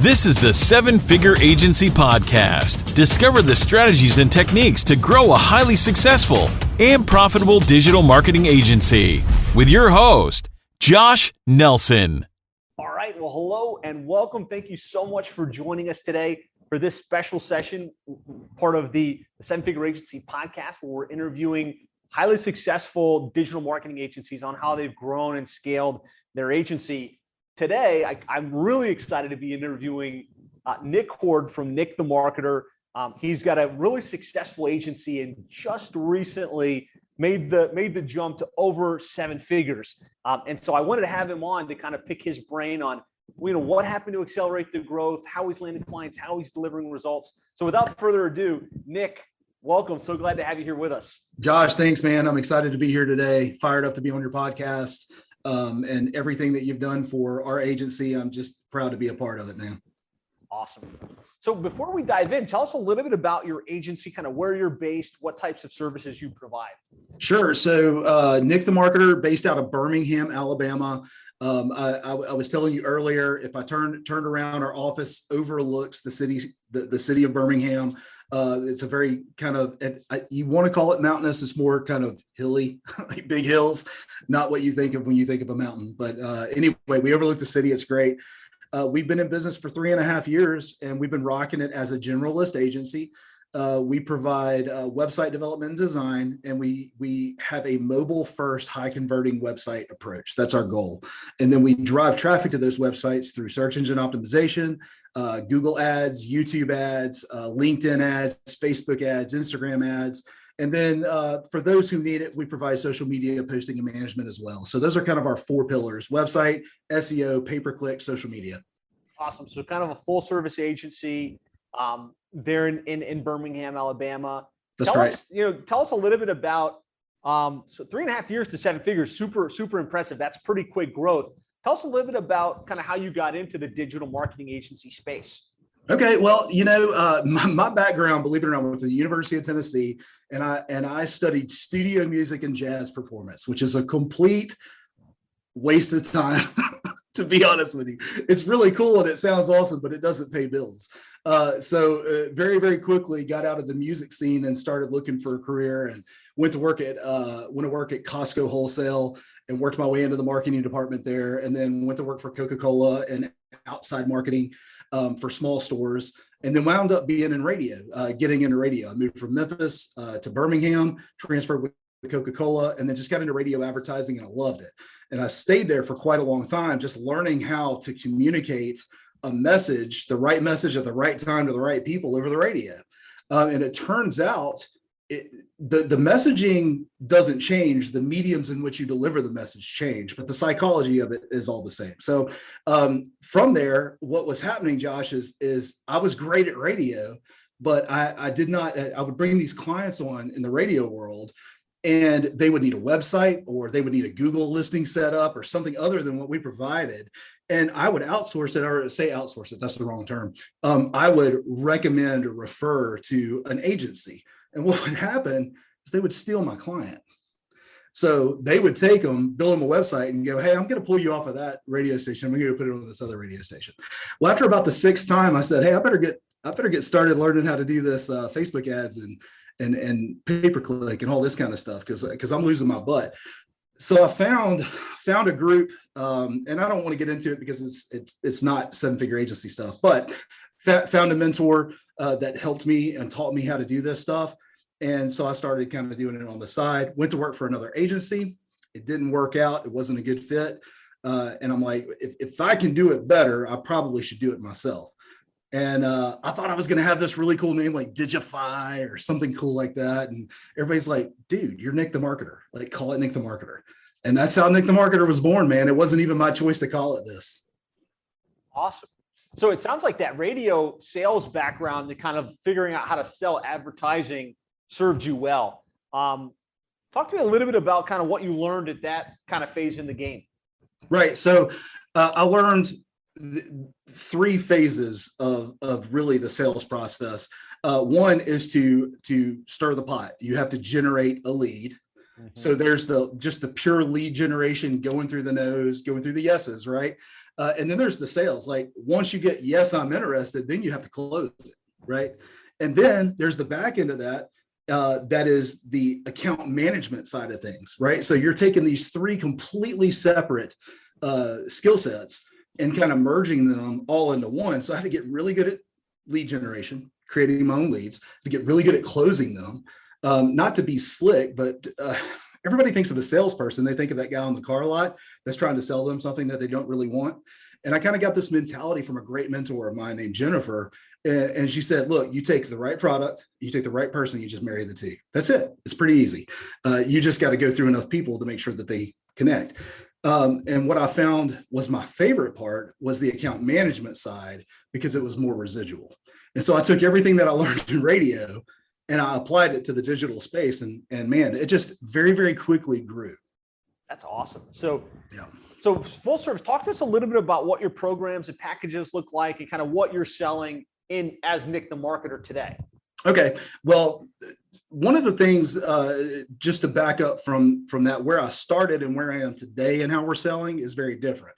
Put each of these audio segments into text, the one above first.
This is the Seven Figure Agency Podcast. Discover the strategies and techniques to grow a highly successful and profitable digital marketing agency with your host, Josh Nelson. All right. Well, hello and welcome. Thank you so much for joining us today for this special session, part of the Seven Figure Agency Podcast, where we're interviewing highly successful digital marketing agencies on how they've grown and scaled their agency. Today, I'm really excited to be interviewing Nick Hoard from Nick the Marketer. He's got a really successful agency and just recently made the jump to over seven figures. And so I wanted to have him on to kind of pick his brain on what happened to accelerate the growth, how he's landing clients, how he's delivering results. So without further ado, Nick, welcome. So glad to have you here with us. Josh, thanks, man. I'm excited to be here today. Fired up to be on your podcast. And everything that you've done for our agency, I'm just proud to be a part of it, man. Awesome. So before we dive in, tell us a little bit about your agency, kind of where you're based, what types of services you provide. Sure. So Nick the Marketer, based out of Birmingham, Alabama. I was telling you earlier, if I turned around, our office overlooks the city of Birmingham. It's a very kind of, you want to call it mountainous, it's more kind of hilly, like big hills, not what you think of when you think of a mountain. But anyway, we overlook the city. It's great. We've been in business for 3.5 years, and we've been rocking it as a generalist agency. We provide website development and design, and we have a mobile first high converting website approach. That's our goal. And then we drive traffic to those websites through search engine optimization, Google ads, YouTube ads, LinkedIn ads, Facebook ads, Instagram ads. And then for those who need it, we provide social media posting and management as well. So those are kind of our 4 pillars: website, SEO, pay-per-click, social media. Awesome. So kind of a full service agency. They're in Birmingham, Alabama. That's right. Tell us a little bit about, so 3.5 years to 7 figures, super impressive. That's pretty quick growth. Tell us a little bit about kind of how you got into the digital marketing agency space. Okay. Well, my background, believe it or not, I went to the University of Tennessee, and I studied studio music and jazz performance, which is a complete waste of time. To be honest with you, it's really cool and it sounds awesome, but it doesn't pay bills. So very, very quickly got out of the music scene and started looking for a career, and went to work at Costco Wholesale and worked my way into the marketing department there. And then went to work for Coca-Cola and outside marketing for small stores, and then wound up being in radio, getting into radio. I moved from Memphis to Birmingham, transferred with Coca-Cola, and then just got into radio advertising, and I loved it. And I stayed there for quite a long time, just learning how to communicate a message, the right message at the right time to the right people over the radio. And it turns out the messaging doesn't change. The mediums in which you deliver the message change, but the psychology of it is all the same. So from there, what was happening, Josh, is I was great at radio, but I would bring these clients on in the radio world, and they would need a website, or they would need a Google listing set up, or something other than what we provided. And I would outsource it, or say outsource it, that's the wrong term. I would recommend or refer to an agency. And what would happen is they would steal my client. So they would take them, build them a website, and go, "Hey, I'm going to pull you off of that radio station. I'm going to put it on this other radio station." Well, after about the 6th time, I said, "Hey, I better get started learning how to do this Facebook ads and pay-per-click and all this kind of stuff, because I'm losing my butt." So I found a group, and I don't want to get into it because it's not 7-figure agency stuff, but found a mentor that helped me and taught me how to do this stuff. And so I started kind of doing it on the side. Went to work for another agency. It didn't work out. It wasn't a good fit. And I'm like, if I can do it better, I probably should do it myself. And I thought I was going to have this really cool name like Digify or something cool like that. And everybody's like, "Dude, you're Nick the Marketer. Like, call it Nick the Marketer." And that's how Nick the Marketer was born, man. It wasn't even my choice to call it this. Awesome. So it sounds like that radio sales background to kind of figuring out how to sell advertising served you well. Talk to me a little bit about kind of what you learned at that kind of phase in the game. Right. So I learned 3 phases of really the sales process. One is to stir the pot. You have to generate a lead. Mm-hmm. So there's just the pure lead generation, going through the no's, going through the yeses, right? And then there's the sales. Like once you get, yes, I'm interested, then you have to close it, right? And then there's the back end of that. That is the account management side of things, right? So you're taking these three completely separate skill sets and kind of merging them all into one. So I had to get really good at lead generation, creating my own leads, to get really good at closing them. Not to be slick, but everybody thinks of a salesperson. They think of that guy on the car lot that's trying to sell them something that they don't really want. And I kind of got this mentality from a great mentor of mine named Jennifer. And she said, look, you take the right product, you take the right person, you just marry the two. That's it. It's pretty easy. You just got to go through enough people to make sure that they connect. And what I found was my favorite part was the account management side, because it was more residual. And so I took everything that I learned in radio and I applied it to the digital space. And man, it just very, very quickly grew. That's awesome. So, yeah. So full service, talk to us a little bit about what your programs and packages look like and kind of what you're selling in as Nick the marketer today. Okay. Well, one of the things, just to back up from that, where I started and where I am today and how we're selling is very different.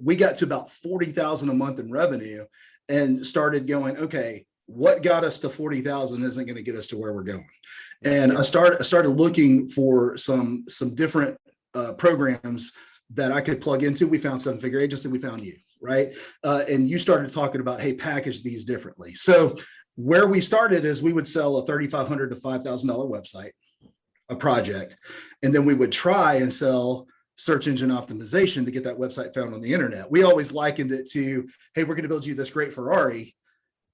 We got to about 40,000 a month in revenue and started going, okay, what got us to 40,000 isn't going to get us to where we're going. And I started looking for some different programs that I could plug into. We found Seven Figure Agency, we found you, right? And you started talking about, hey, package these differently. So where we started is we would sell a $3,500 to $5,000 website, a project, and then we would try and sell search engine optimization to get that website found on the internet. We always likened it to, hey, we're going to build you this great Ferrari,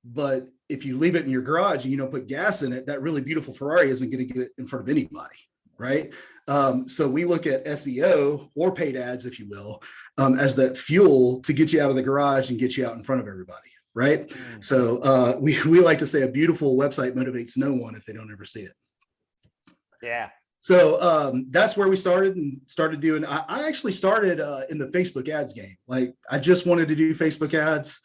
but if you leave it in your garage and you don't put gas in it, that really beautiful Ferrari isn't going to get it in front of anybody, right? So we look at SEO or paid ads, if you will, as that fuel to get you out of the garage and get you out in front of everybody, right? So we like to say a beautiful website motivates no one if they don't ever see it. Yeah. So that's where we started doing. I actually started in the Facebook ads game. Like I just wanted to do Facebook ads.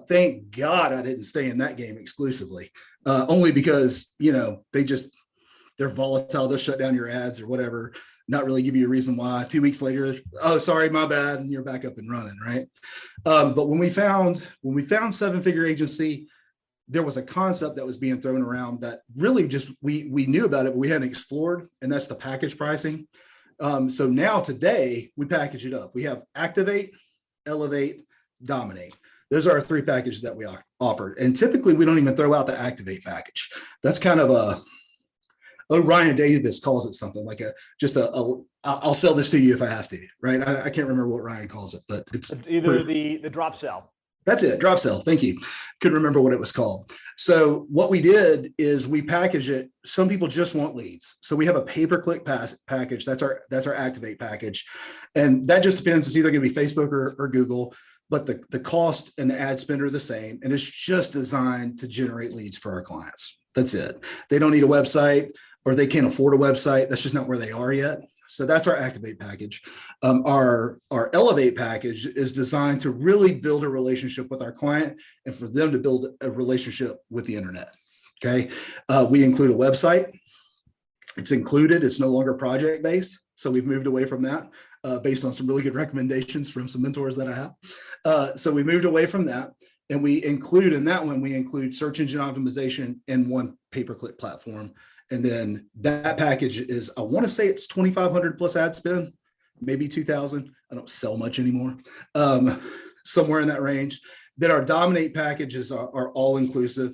Thank God I didn't stay in that game exclusively, only because, they're volatile. They'll shut down your ads or whatever, not really give you a reason why. 2 weeks later, oh, sorry, my bad. And you're back up and running, right? But when we found Seven Figure Agency, there was a concept that was being thrown around that really just, we knew about it, but we hadn't explored, and that's the package pricing. So now today we package it up. We have Activate, Elevate, Dominate. Those are our three packages that we offer. And typically we don't even throw out the Activate package. That's kind of Ryan Davis calls it something like I'll sell this to you if I have to, right? I can't remember what Ryan calls it, but it's either the drop sell. That's it, drop sell. Thank you. Couldn't remember what it was called. So what we did is we package it. Some people just want leads. So we have a pay-per-click package. That's our Activate package. And that just depends. It's either going to be Facebook or Google, but the cost and the ad spend are the same. And it's just designed to generate leads for our clients. That's it. They don't need a website, or they can't afford a website. That's just not where they are yet. So that's our Activate package. Our Elevate package is designed to really build a relationship with our client and for them to build a relationship with the internet. Okay. We include a website. It's included. It's no longer project-based. So we've moved away from that based on some really good recommendations from some mentors that I have. So we moved away from that. And we include in that one, we include search engine optimization and one pay-per-click platform. And then that package is, I want to say it's 2,500 plus ad spend, maybe 2,000. I don't sell much anymore, somewhere in that range. Then our Dominate packages are all inclusive.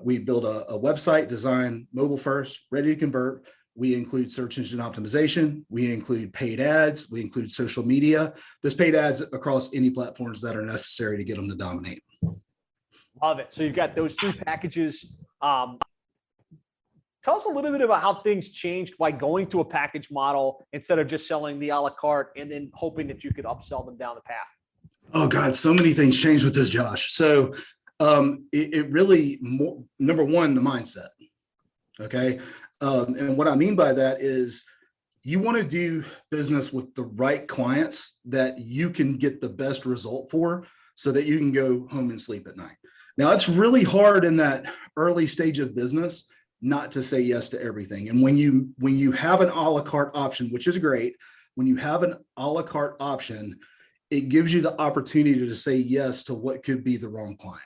We build a website design, mobile first, ready to convert. We include search engine optimization. We include paid ads. We include social media. There's paid ads across any platforms that are necessary to get them to dominate. Love it. So you've got those three packages. Tell us a little bit about how things changed by going to a package model instead of just selling the a la carte and then hoping that you could upsell them down the path. Oh God, so many things changed with this, Josh. So it really, number one, the mindset. Okay. And what I mean by that is you want to do business with the right clients that you can get the best result for so that you can go home and sleep at night. Now, it's really hard in that early stage of business not to say yes to everything. And when you have an a la carte option, which is great, when you have an a la carte option, it gives you the opportunity to say yes to what could be the wrong client.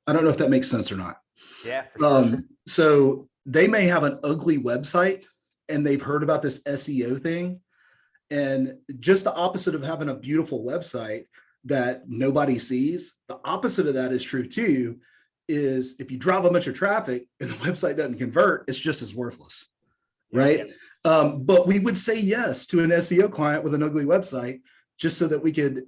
I don't know if that makes sense or not. Yeah. For sure. So they may have an ugly website and they've heard about this SEO thing. And just the opposite of having a beautiful website that nobody sees, the opposite of that is true too, is if you drive a bunch of traffic and the website doesn't convert, it's just as worthless, right? Yeah. But we would say yes to an SEO client with an ugly website just so that we could,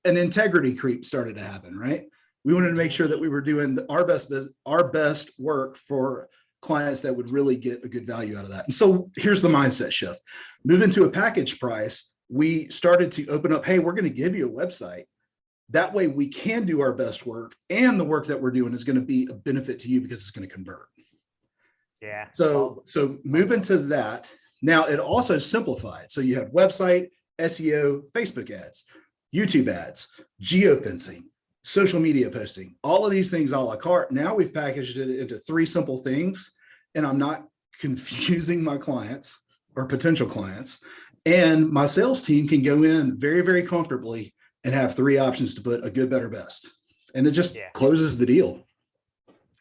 an integrity creep started to happen, right? We wanted to make sure that we were doing our best work for clients that would really get a good value out of that. And so here's the mindset shift. Moving to a package price, we started to open up, hey, we're going to give you a website. That way we can do our best work, and the work that we're doing is going to be a benefit to you because it's going to convert. Yeah. So moving to that, now it also simplified. So you have website, SEO, Facebook ads, YouTube ads, geofencing, social media posting, all of these things a la carte. Now we've packaged it into 3 simple things, and I'm not confusing my clients or potential clients. And my sales team can go in very, very comfortably and have 3 options to put a good, better, best. And it just closes the deal.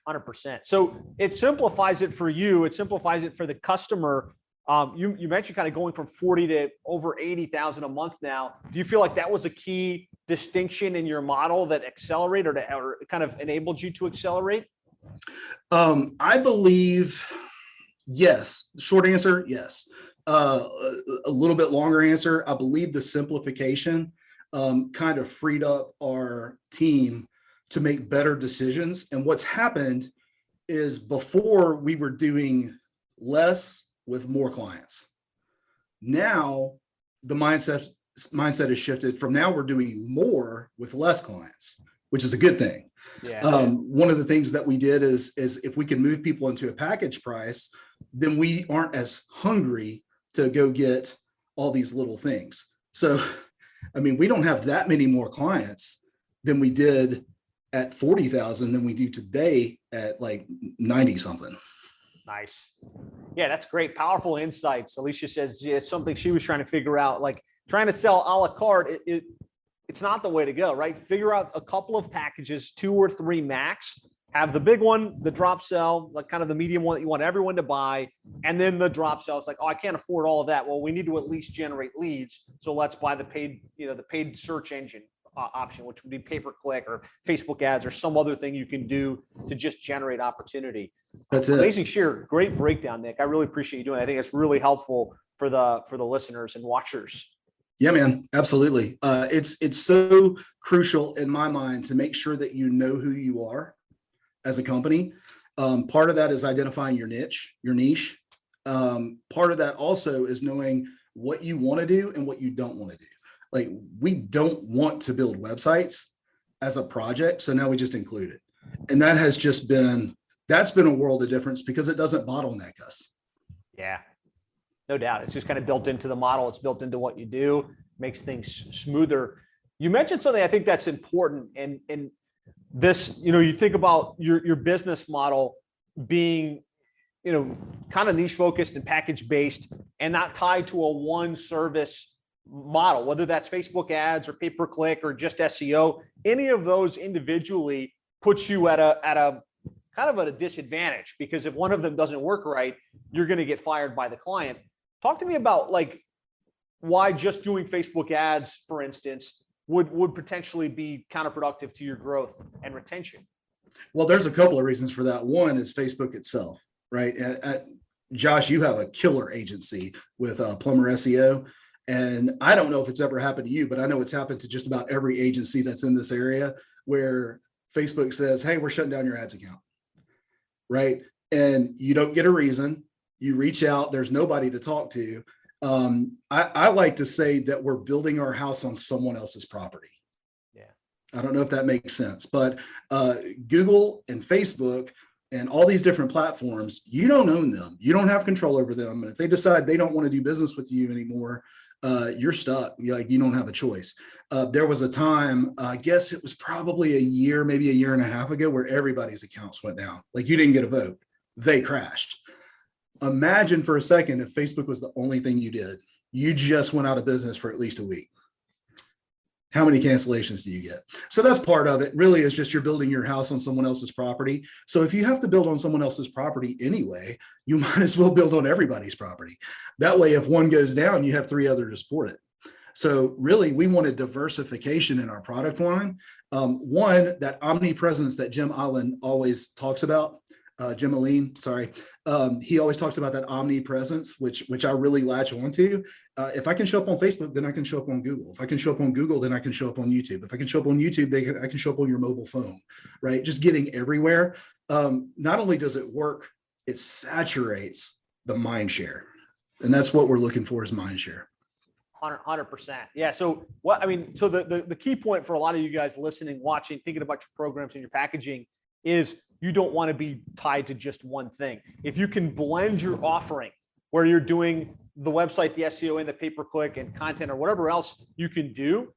100%. So it simplifies it for you. It simplifies it for the customer. You mentioned kind of going from 40 to over 80,000 a month now. Do you feel like that was a key distinction in your model that accelerated or kind of enabled you to accelerate? I believe, yes. Short answer, yes. A little bit longer answer, I believe the simplification kind of freed up our team to make better decisions. And what's happened is before we were doing less with more clients. Now the mindset has shifted from now we're doing more with less clients, which is a good thing. Yeah. One of the things that we did is if we can move people into a package price, then we aren't as hungry to go get all these little things. So, I mean, we don't have that many more clients than we did at 40,000 than we do today at like 90 something. Nice. Yeah, that's great. Powerful insights. Alicia says it's something she was trying to figure out, like trying to sell a la carte. It's not the way to go, right? Figure out a couple of packages, 2 or 3 max. Have the big one, the drop sell, like kind of the medium one that you want everyone to buy. And then the drop sell, it's like, oh, I can't afford all of that. Well, we need to at least generate leads. So let's buy the paid, the paid search engine option, which would be pay-per-click or Facebook ads or some other thing you can do to just generate opportunity. That's it. Amazing share. Great breakdown, Nick. I really appreciate you doing it. I think it's really helpful for the listeners and watchers. Yeah, man, absolutely. It's so crucial in my mind to make sure that you know who you are as a company. Part of that is identifying your niche. Part of that also is knowing what you want to do and what you don't want to do. Like, we don't want to build websites as a project, so now we just include it. And that has just been, that's been a world of difference because it doesn't bottleneck us. Yeah, no doubt. It's just kind of built into the model. It's built into what you do, makes things smoother. You mentioned something I think that's important. And this, you think about your business model being, kind of niche focused and package based and not tied to a one service model, whether that's Facebook ads or pay-per-click or just SEO. Any of those individually puts you at a kind of at a disadvantage, because if one of them doesn't work right, you're going to get fired by the client. Talk to me about like why just doing Facebook ads, for instance, would potentially be counterproductive to your growth and retention. Well, there's a couple of reasons for that. One is Facebook itself, right? Josh, you have a killer agency with Plumber SEO. And I don't know if it's ever happened to you, but I know it's happened to just about every agency that's in this area where Facebook says, hey, we're shutting down your ads account, right? And you don't get a reason. You reach out, there's nobody to talk to. I like to say that we're building our house on someone else's property. Yeah. I don't know if that makes sense, but Google and Facebook and all these different platforms, you don't own them. You don't have control over them. And if they decide they don't want to do business with you anymore, you're stuck. You don't have a choice. There was a time, I guess it was probably a year, maybe a year and a half ago, where everybody's accounts went down. Like, you didn't get a vote. They crashed. Imagine for a second if Facebook was the only thing you did. You just went out of business for at least a week. How many cancellations do you get? So that's part of it. Really is just you're building your house on someone else's property. So if you have to build on someone else's property anyway, you might as well build on everybody's property. That way, if one goes down, you have three others to support it. So really, we wanted diversification in our product line. One, that omnipresence that Jim Allen always talks about. Jim Aline, sorry. He always talks about that omnipresence, which I really latch onto. If I can show up on Facebook, then I can show up on Google. If I can show up on Google, then I can show up on YouTube. If I can show up on YouTube, I can show up on your mobile phone, right? Just getting everywhere. Not only does it work, it saturates the mind share. And that's what we're looking for is mind share. 100%. Yeah. So so the key point for a lot of you guys listening, watching, thinking about your programs and your packaging is you don't want to be tied to just one thing. If you can blend your offering where you're doing the website, the SEO, and the pay-per-click and content or whatever else you can do,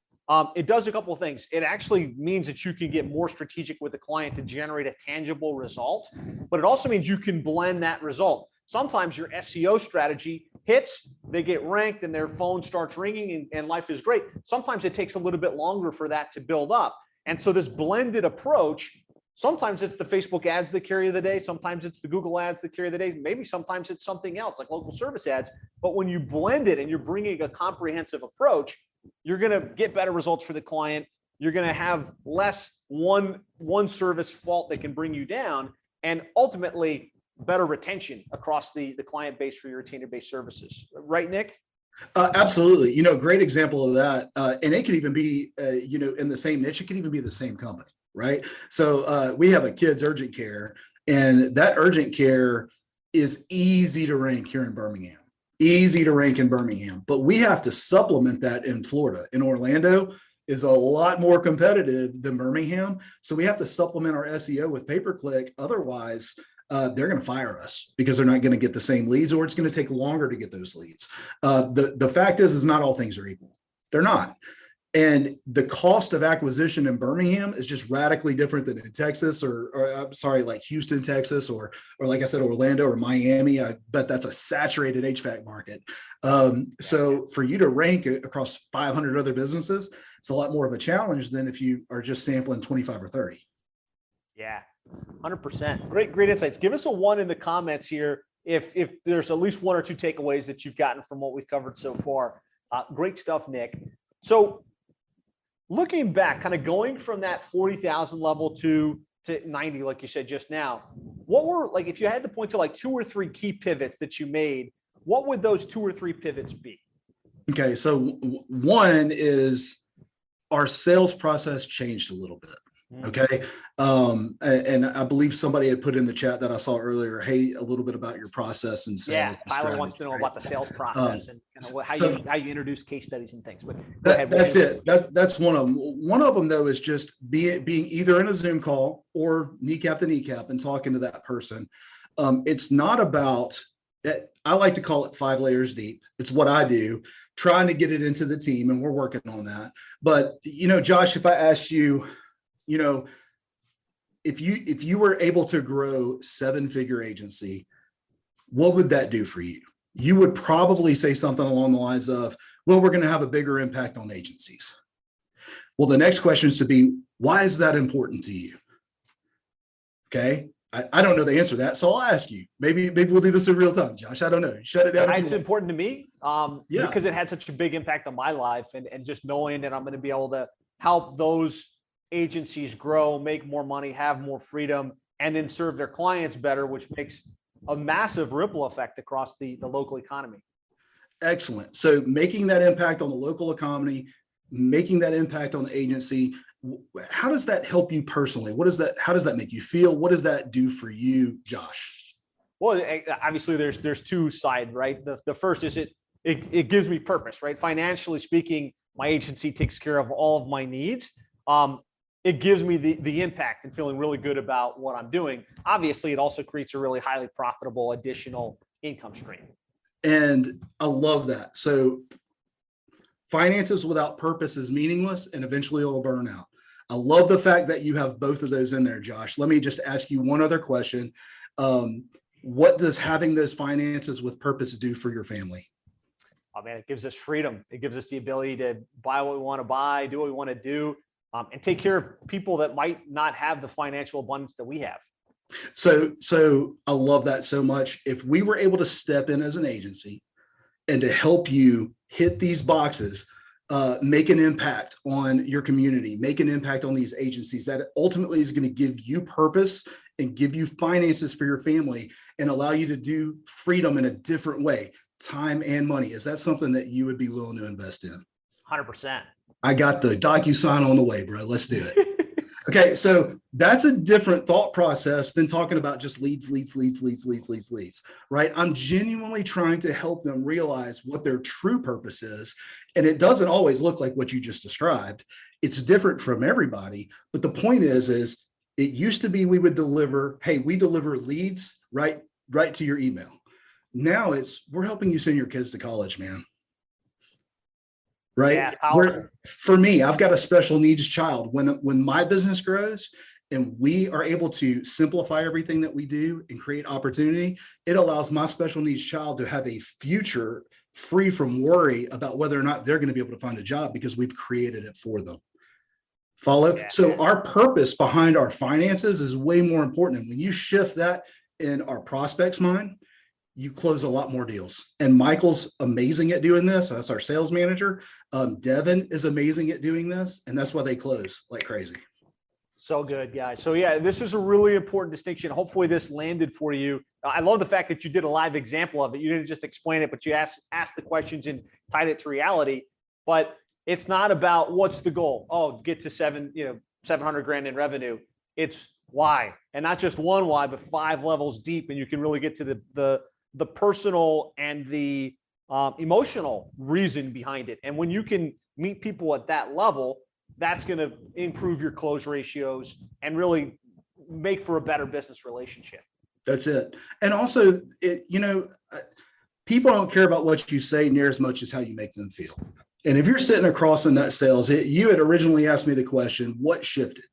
it does a couple of things. It actually means that you can get more strategic with the client to generate a tangible result, but it also means you can blend that result. Sometimes your SEO strategy hits, they get ranked and their phone starts ringing and life is great. Sometimes it takes a little bit longer for that to build up. And so this blended approach, sometimes it's the Facebook ads that carry the day. Sometimes it's the Google ads that carry the day. Maybe sometimes it's something else like local service ads. But when you blend it and you're bringing a comprehensive approach, you're going to get better results for the client. You're going to have less one service fault that can bring you down, and ultimately better retention across the client base for your retainer-based services. Right, Nick? Absolutely. Great example of that. And it could even be, in the same niche, it could even be the same company. Right. So we have a kids urgent care, and that urgent care is easy to rank here in Birmingham, but we have to supplement that in Florida. In Orlando is a lot more competitive than Birmingham. So we have to supplement our SEO with pay-per-click. Otherwise, they're going to fire us because they're not going to get the same leads, or it's going to take longer to get those leads. The fact is not all things are equal. They're not. And the cost of acquisition in Birmingham is just radically different than in Texas like Houston, Texas, or like I said, Orlando or Miami. I bet that's a saturated HVAC market. So for you to rank across 500 other businesses, it's a lot more of a challenge than if you are just sampling 25 or 30. Yeah, 100%. Great insights. Give us a 1 in the comments here if there's at least 1 or 2 takeaways that you've gotten from what we've covered so far. Great stuff, Nick. So looking back, kind of going from that 40,000 level to 90, like you said just now, what were, like, if you had to point to like 2 or 3 key pivots that you made, what would those 2 or 3 pivots be? Okay. So one is our sales process changed a little bit. Okay. And I believe somebody had put in the chat that I saw earlier, hey, a little bit about your process and sales. Yeah, Tyler wants to know about the sales process and how you introduce case studies and things. But go ahead. That's it. That's one of them. One of them, though, is just being either in a Zoom call or kneecap to kneecap and talking to that person. It's not about, I like to call it 5 layers deep. It's what I do, trying to get it into the team, and we're working on that. But, Josh, if I asked you, if you were able to grow 7-figure agency, what would that do for you? You would probably say something along the lines of, well, we're going to have a bigger impact on agencies. Well, the next question is to be, why is that important to you? Okay. I don't know the answer to that. So I'll ask you, maybe we'll do this in real time, Josh. I don't know. Shut it down. It's important to me because it had such a big impact on my life, and just knowing that I'm going to be able to help those agencies grow, make more money, have more freedom, and then serve their clients better, which makes a massive ripple effect across the local economy. Excellent. So making that impact on the local economy, making that impact on the agency, how does that help you personally? How does that make you feel? What does that do for you, Josh? Well, obviously there's 2 sides, right? The first is it gives me purpose, right? Financially speaking, my agency takes care of all of my needs. It gives me the impact and feeling really good about what I'm doing. Obviously, it also creates a really highly profitable additional income stream. And I love that. So finances without purpose is meaningless, and eventually it'll burn out. I love the fact that you have both of those in there, Josh. Let me just ask you one other question. What does having those finances with purpose do for your family? oh man, it gives us freedom. It gives us the ability to buy what we want to buy, do what we want to do, and take care of people that might not have the financial abundance that we have. So I love that so much. If we were able to step in as an agency and to help you hit these boxes, make an impact on your community, make an impact on these agencies, that ultimately is going to give you purpose and give you finances for your family and allow you to do freedom in a different way, time and money. Is that something that you would be willing to invest in? 100%. I got the DocuSign on the way, bro. Let's do it. Okay, so that's a different thought process than talking about just leads, right? I'm genuinely trying to help them realize what their true purpose is. And it doesn't always look like what you just described. It's different from everybody. But the point is it used to be we would deliver, hey, we deliver leads right to your email. Now we're helping you send your kids to college, man. Right. Yeah, for me, I've got a special needs child. When my business grows and we are able to simplify everything that we do and create opportunity, it allows my special needs child to have a future free from worry about whether or not they're going to be able to find a job because we've created it for them. Follow? Yeah. So our purpose behind our finances is way more important. And when you shift that in our prospects' mind, you close a lot more deals. And Michael's amazing at doing this. That's our sales manager. Devin is amazing at doing this. And that's why they close like crazy. So good, guys. So yeah, this is a really important distinction. Hopefully this landed for you. I love the fact that you did a live example of it. You didn't just explain it, but you asked the questions and tied it to reality. But it's not about what's the goal. Oh, get to 700 grand in revenue. It's why, and not just one why, but 5 levels deep. And you can really get to the personal and the emotional reason behind it. And when you can meet people at that level, that's going to improve your close ratios and really make for a better business relationship. That's it. And also, people don't care about what you say near as much as how you make them feel. And if you're sitting across in that sales, you had originally asked me the question, what shifted?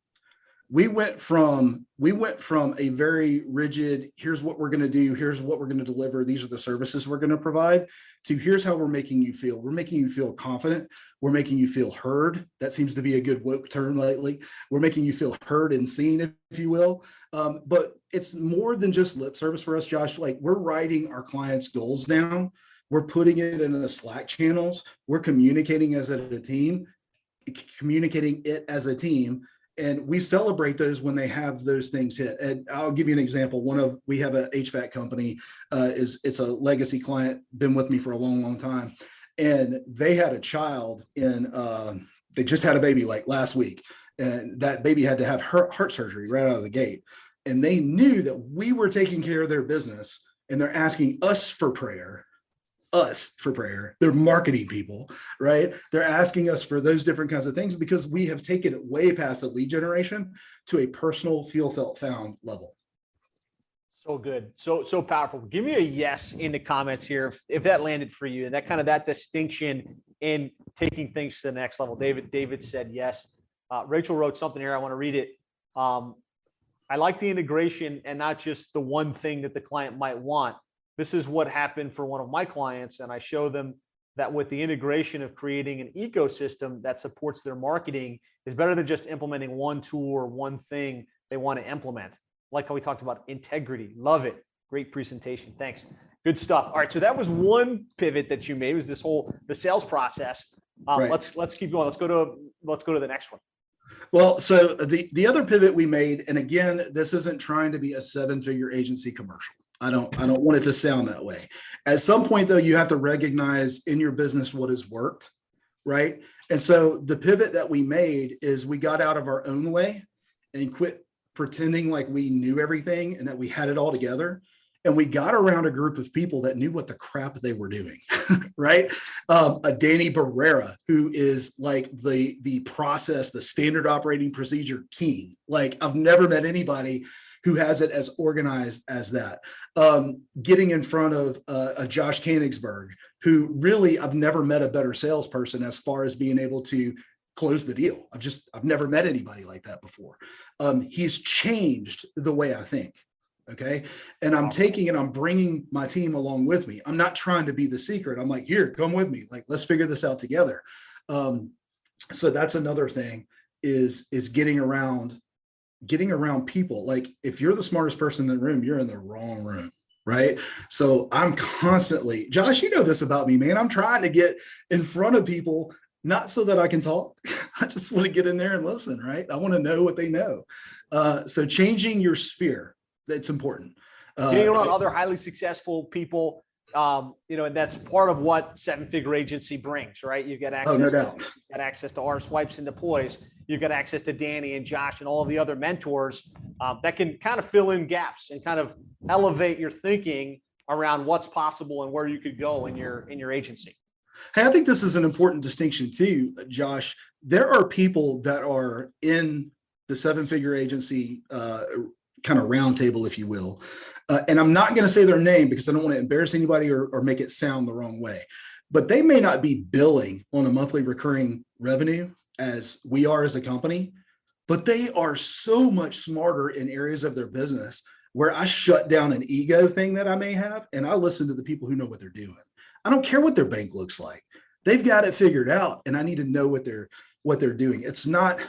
We went from a very rigid, here's what we're going to do, here's what we're going to deliver, these are the services we're going to provide, to here's how we're making you feel. We're making you feel confident. We're making you feel heard. That seems to be a good woke term lately. We're making you feel heard and seen, if you will. But it's more than just lip service for us, Josh. Like, we're writing our clients' goals down. We're putting it in the Slack channels. We're communicating as a team, and we celebrate those when they have those things hit. And I'll give you an example. We have a HVAC company. It's a legacy client, been with me for a long, long time. And they had a child they just had a baby like last week. And that baby had to have heart surgery right out of the gate. And they knew that we were taking care of their business, and they're asking us for prayer. They're marketing people, right? They're asking us for those different kinds of things because we have taken it way past the lead generation to a personal feel, felt, found level. So good. So powerful. Give me a yes in the comments here if that landed for you, and that distinction in taking things to the next level. David said yes. Rachel wrote something here. I want to read it. I like the integration and not just the one thing that the client might want. This is what happened for one of my clients, and I show them that with the integration of creating an ecosystem that supports their marketing is better than just implementing one tool or one thing they want to implement. Like how we talked about integrity. Love it. Great presentation. Thanks. Good stuff. All right. So that was one pivot that you made, was the sales process. Right. Let's keep going. Let's go to the next one. Well, so the other pivot we made, and again, this isn't trying to be a 7-figure agency commercial. I don't want it to sound that way. At some point, though, you have to recognize in your business what has worked, right? And so the pivot that we made is we got out of our own way and quit pretending like we knew everything and that we had it all together. And we got around a group of people that knew what the crap they were doing, right? A Danny Barrera, who is like the process, the standard operating procedure king. Like, I've never met anybody who has it as organized as that. Getting in front of a Josh Koenigsberg, who really, I've never met a better salesperson as far as being able to close the deal. I've never met anybody like that before. He's changed the way I think. Okay. And I'm taking and I'm bringing my team along with me. I'm not trying to be the secret. I'm like, here, come with me. Like, let's figure this out together. So that's another thing is getting around people. Like, if you're the smartest person in the room, you're in the wrong room. Right. So I'm constantly, Josh, you know this about me, man. I'm trying to get in front of people, not so that I can talk. I just want to get in there and listen. Right. I want to know what they know. So changing your sphere, that's important. Getting around other highly successful people, and that's part of what seven-figure agency brings, right? You've got access, no doubt. You've got access to our swipes and deploys. You've got access to Danny and Josh and all of the other mentors that can kind of fill in gaps and kind of elevate your thinking around what's possible and where you could go in your agency. Hey, I think this is an important distinction too, Josh. There are people that are in the seven-figure agency kind of roundtable, if you will. And I'm not going to say their name because I don't want to embarrass anybody or make it sound the wrong way. But they may not be billing on a monthly recurring revenue as we are as a company, but they are so much smarter in areas of their business where I shut down an ego thing that I may have, and I listen to the people who know what they're doing. I don't care what their bank looks like. They've got it figured out, and I need to know what they're doing. It's not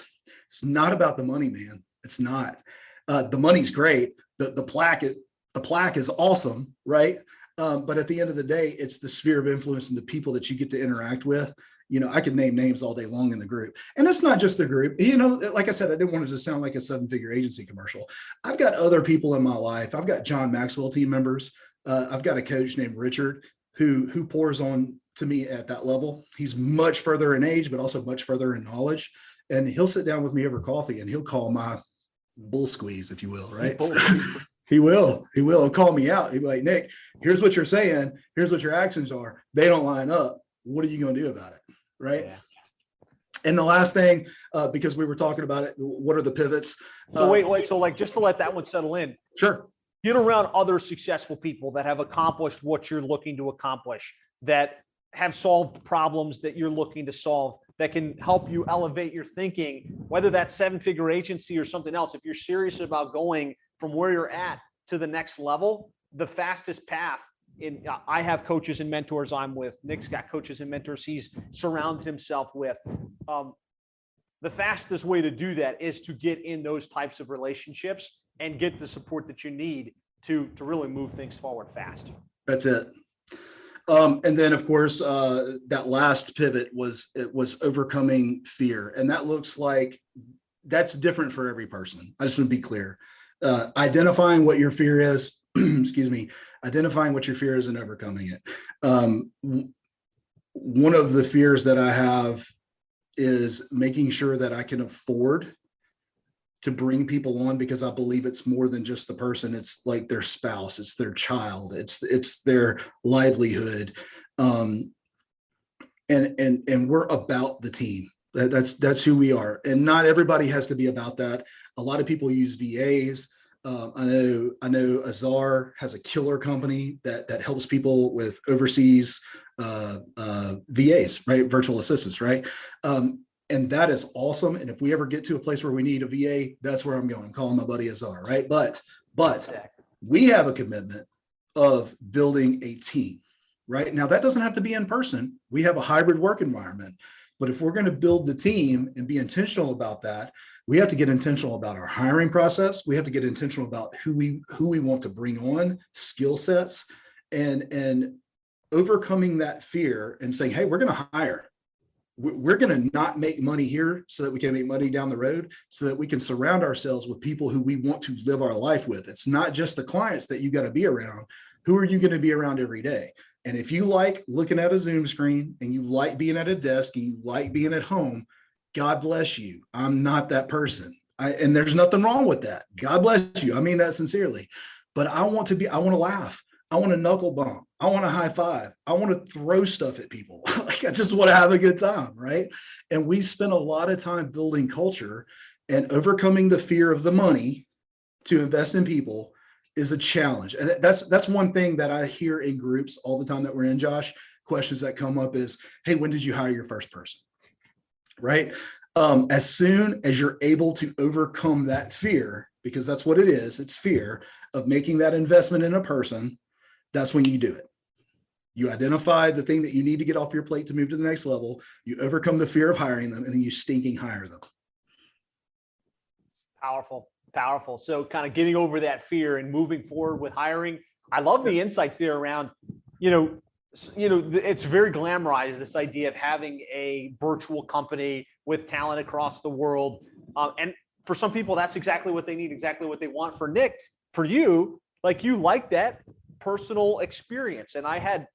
about the money, man. It's not. The money's great. The plaque is awesome, right? But at the end of the day, it's the sphere of influence and the people that you get to interact with. I could name names all day long in the group, and it's not just the group. Like I said, I didn't want it to sound like a seven-figure agency commercial. I've got other people in my life. I've got John Maxwell team members. I've got a coach named Richard who pours on to me at that level. He's much further in age, but also much further in knowledge. And he'll sit down with me over coffee and he'll call my bull squeeze, if you will, right? He will. He'll call me out. He'll be like, Nick, here's what you're saying. Here's what your actions are. They don't line up. What are you going to do about it? Right. Yeah. And the last thing, because we were talking about it, what are the pivots? So wait. So like, just to let that one settle in. Sure. Get around other successful people that have accomplished what you're looking to accomplish, that have solved problems that you're looking to solve, that can help you elevate your thinking, whether that's seven-figure agency or something else. If you're serious about going from where you're at to the next level, the fastest path I have coaches and mentors I'm with. Nick's got coaches and mentors he's surrounded himself with. The fastest way to do that is to get in those types of relationships and get the support that you need to really move things forward fast. That's it. And then, of course, that last pivot was overcoming fear. And that looks like that's different for every person. I just want to be clear. Identifying what your fear is, identifying what your fear is and overcoming it. One of the fears that I have is making sure that I can afford to bring people on, because I believe it's more than just the person. It's like their spouse, it's their child, it's their livelihood. And we're about the team. That's who we are. And not everybody has to be about that. A lot of people use VAs. I know Azar has a killer company that helps people with overseas VAs, right? Virtual assistants, right? And that is awesome. And if we ever get to a place where we need a VA, that's where I'm going, calling my buddy Azar, right? But we have a commitment of building a team, right? Now that doesn't have to be in person. We have a hybrid work environment, but if we're going to build the team and be intentional about that, we have to get intentional about our hiring process. We have to get intentional about who we want to bring on, skill sets, and overcoming that fear and saying, hey, we're going to hire. We're going to not make money here so that we can make money down the road, so that we can surround ourselves with people who we want to live our life with. It's not just the clients that you got to be around. Who are you going to be around every day? And if you like looking at a Zoom screen and you like being at a desk and you like being at home, God bless you. I'm not that person. And there's nothing wrong with that. God bless you. I mean that sincerely. But I want to laugh. I want to knuckle bump. I want to high five. I want to throw stuff at people. Like, I just want to have a good time, right? And we spend a lot of time building culture, and overcoming the fear of the money to invest in people is a challenge. And that's one thing that I hear in groups all the time that we're in, Josh. Questions that come up is, hey, when did you hire your first person? Right? As soon as you're able to overcome that fear because that's what it is. It's fear of making that investment in a person. That's when you do it. You identify the thing that you need to get off your plate to move to the next level. You overcome the fear of hiring them, and then you stinking hire them. Powerful, powerful. So kind of getting over that fear and moving forward with hiring. I love the insights there around, it's very glamorized, this idea of having a virtual company with talent across the world. And for some people, that's exactly what they need, exactly what they want. For Nick, for you, you like that personal experience. And I had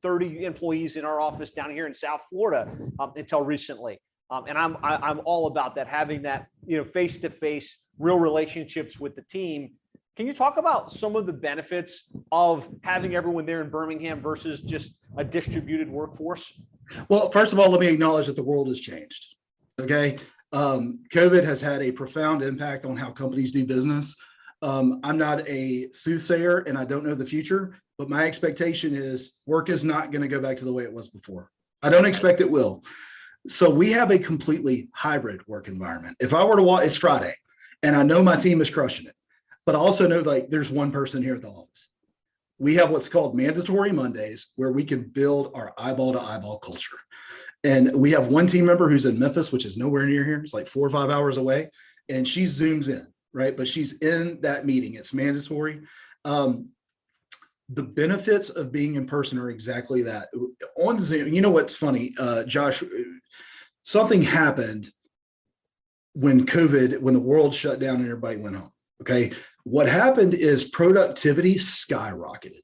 30 employees in our office down here in South Florida until recently. And I'm all about that, having that, face-to-face real relationships with the team. Can you talk about some of the benefits of having everyone there in Birmingham versus just a distributed workforce? Well, first of all, let me acknowledge that the world has changed. Okay. COVID has had a profound impact on how companies do business. I'm not a soothsayer and I don't know the future, but my expectation is work is not going to go back to the way it was before. I don't expect it will. So we have a completely hybrid work environment. If I were to walk, it's Friday and I know my team is crushing it, but I also know there's one person here at the office. We have what's called mandatory Mondays where we can build our eyeball to eyeball culture. And we have one team member who's in Memphis, which is nowhere near here. It's 4 or 5 hours away. And she Zooms in, right? But she's in that meeting. It's mandatory. The benefits of being in person are exactly that. On Zoom, you know what's funny, Josh, something happened when the world shut down and everybody went home. Okay. What happened is productivity skyrocketed.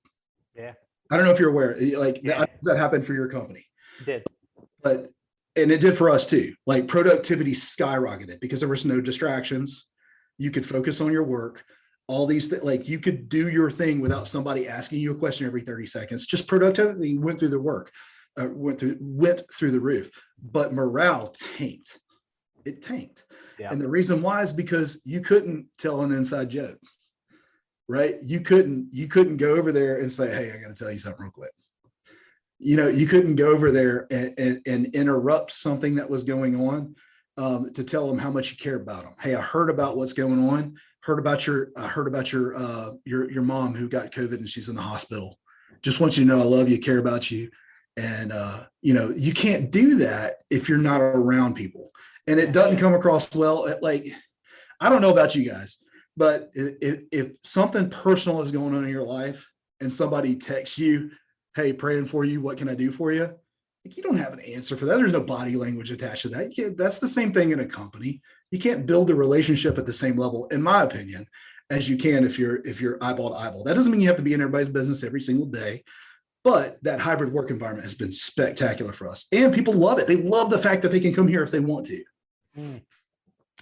Yeah. I don't know if you're aware, that happened for your company. It did. And it did for us too. Productivity skyrocketed because there was no distractions. You could focus on your work. All these things, you could do your thing without somebody asking you a question every 30 seconds. Just productivity went through the roof, but morale tanked. It tanked. Yeah. And the reason why is because you couldn't tell an inside joke, right? You couldn't go over there and say, hey, I got to tell you something real quick. You couldn't go over there and interrupt something that was going on to tell them how much you care about them. Hey, I heard about what's going on. I heard about your mom who got COVID and she's in the hospital. Just want you to know I love you, care about you. And you can't do that if you're not around people. And it doesn't come across well. I don't know about you guys, but if something personal is going on in your life and somebody texts you, hey, praying for you, what can I do for you? You don't have an answer for that. There's no body language attached to that. That's the same thing in a company. You can't build a relationship at the same level, in my opinion, as you can if you're eyeball to eyeball. That doesn't mean you have to be in everybody's business every single day, but that hybrid work environment has been spectacular for us. And people love it. They love the fact that they can come here if they want to.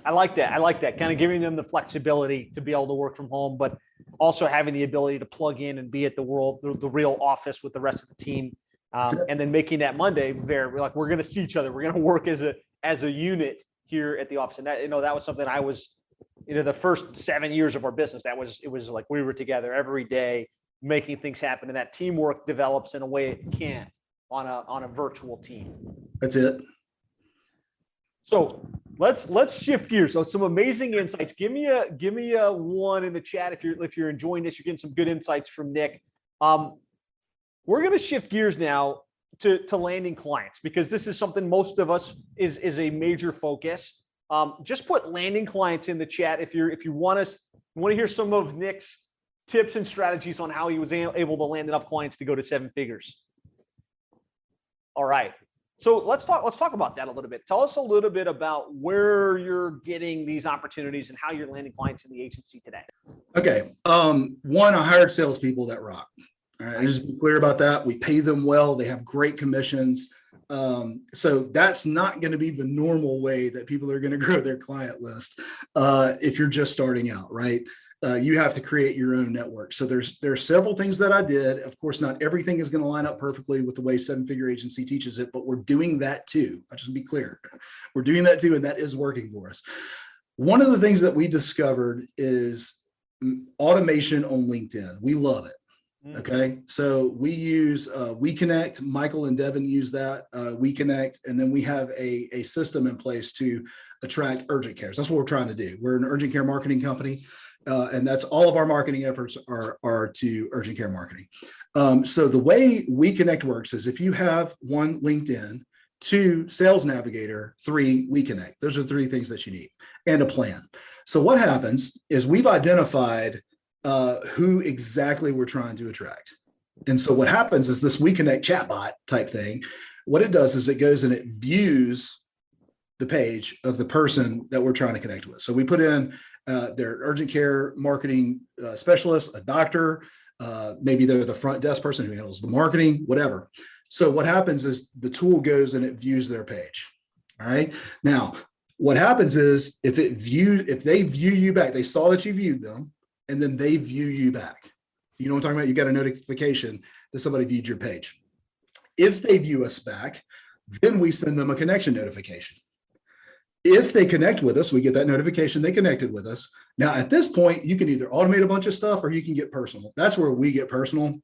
I like that. Kind of giving them the flexibility to be able to work from home, but also having the ability to plug in and be at the real office with the rest of the team. And then making that Monday we're going to see each other. We're going to work as a unit here at the office. And that was something I was, the first 7 years of our business, it was like we were together every day, making things happen. And that teamwork develops in a way it can't on a virtual team. That's it. So let's shift gears. So some amazing insights. Give me a one in the chat if you're enjoying this. You're getting some good insights from Nick. We're going to shift gears now to landing clients, because this is something most of us is a major focus. Just put landing clients in the chat if you want to hear some of Nick's tips and strategies on how he was able to land enough clients to go to 7 figures. All right. So let's talk about that a little bit. Tell us a little bit about where you're getting these opportunities and how you're landing clients in the agency today. Okay. One, I hired salespeople that rock. All right. Just be clear about that. We pay them well. They have great commissions. So that's not going to be the normal way that people are going to grow their client list. If you're just starting out, right? You have to create your own network. So there's several things that I did. Of course, not everything is going to line up perfectly with the way 7-figure agency teaches it, but we're doing that too. I just be clear. We're doing that too. And that is working for us. One of the things that we discovered is automation on LinkedIn. We love it. Okay. So we use WeConnect. Michael and Devin use that WeConnect. And then we have a system in place to attract urgent cares. That's what we're trying to do. We're an urgent care marketing company. And that's all of our marketing efforts are to urgent care marketing. So the way We Connect works is if you have 1, LinkedIn, 2, Sales Navigator, 3, We Connect. Those are 3 things that you need, and a plan. So what happens is we've identified who exactly we're trying to attract. And so what happens is this We Connect chatbot type thing, what it does is it goes and it views the page of the person that we're trying to connect with. So we put in their urgent care marketing specialist, a doctor, maybe they're the front desk person who handles the marketing, whatever. So what happens is the tool goes and it views their page. All right. Now, what happens is if they view you back, they saw that you viewed them, and then they view you back. You know what I'm talking about? You got a notification that somebody viewed your page. If they view us back, then we send them a connection notification. If they connect with us, we get that notification they connected with us. Now, at this point, you can either automate a bunch of stuff or you can get personal. That's where we get personal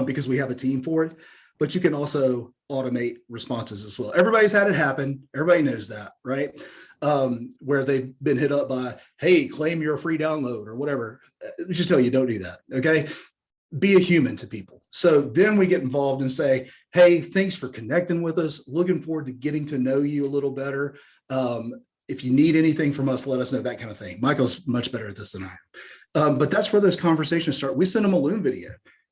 because we have a team for it. But you can also automate responses as well. Everybody's had it happen. Everybody knows that, right? Where they've been hit up by, hey, claim your free download or whatever. Just tell you, don't do that, okay? Be a human to people. So then we get involved and say, hey, thanks for connecting with us. Looking forward to getting to know you a little better. If you need anything from us, let us know, that kind of thing. Michael's much better at this than I am. But that's where those conversations start. We send them a Loom video.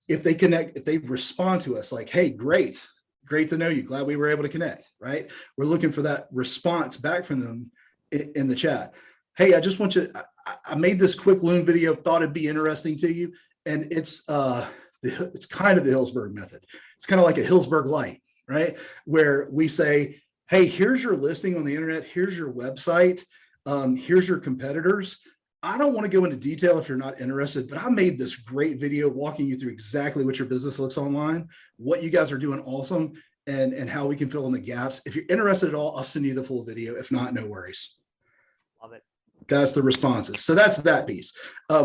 If they connect, if they respond to us like, hey, great to know you. Glad we were able to connect, right? We're looking for that response back from them in the chat. Hey, I just want you, I made this quick Loom video, thought it'd be interesting to you. And it's kind of the Hillsburg method. It's kind of like a Hillsburg light, right? Where we say, hey, here's your listing on the internet. Here's your website. Here's your competitors. I don't want to go into detail if you're not interested, but I made this great video walking you through exactly what your business looks online, what you guys are doing awesome, and how we can fill in the gaps. If you're interested at all, I'll send you the full video. If not, no worries. Love it. That's the responses. So that's that piece.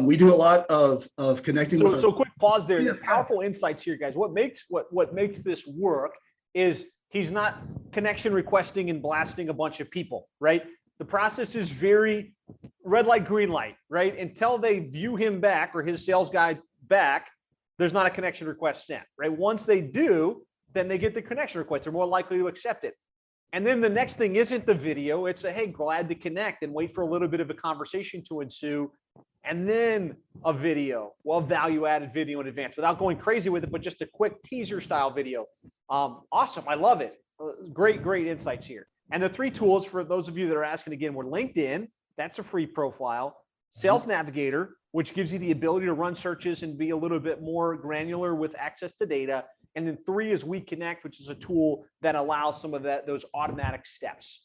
We do a lot of connecting. So quick pause there. Yeah. Powerful insights here, guys. What makes this work is he's not connection requesting and blasting a bunch of people, right? The process is very red light, green light, right? Until they view him back or his sales guy back, there's not a connection request sent, right? Once they do, then they get the connection request. They're more likely to accept it. And then the next thing isn't the video. It's a, hey, glad to connect, and wait for a little bit of a conversation to ensue. And then a video, well, value-added video in advance without going crazy with it, but just a quick teaser style video. Awesome. I love it. Great insights here. And the 3 tools for those of you that are asking again were LinkedIn. That's a free profile. Sales Navigator, which gives you the ability to run searches and be a little bit more granular with access to data. And then 3 is We Connect, which is a tool that allows some of those automatic steps.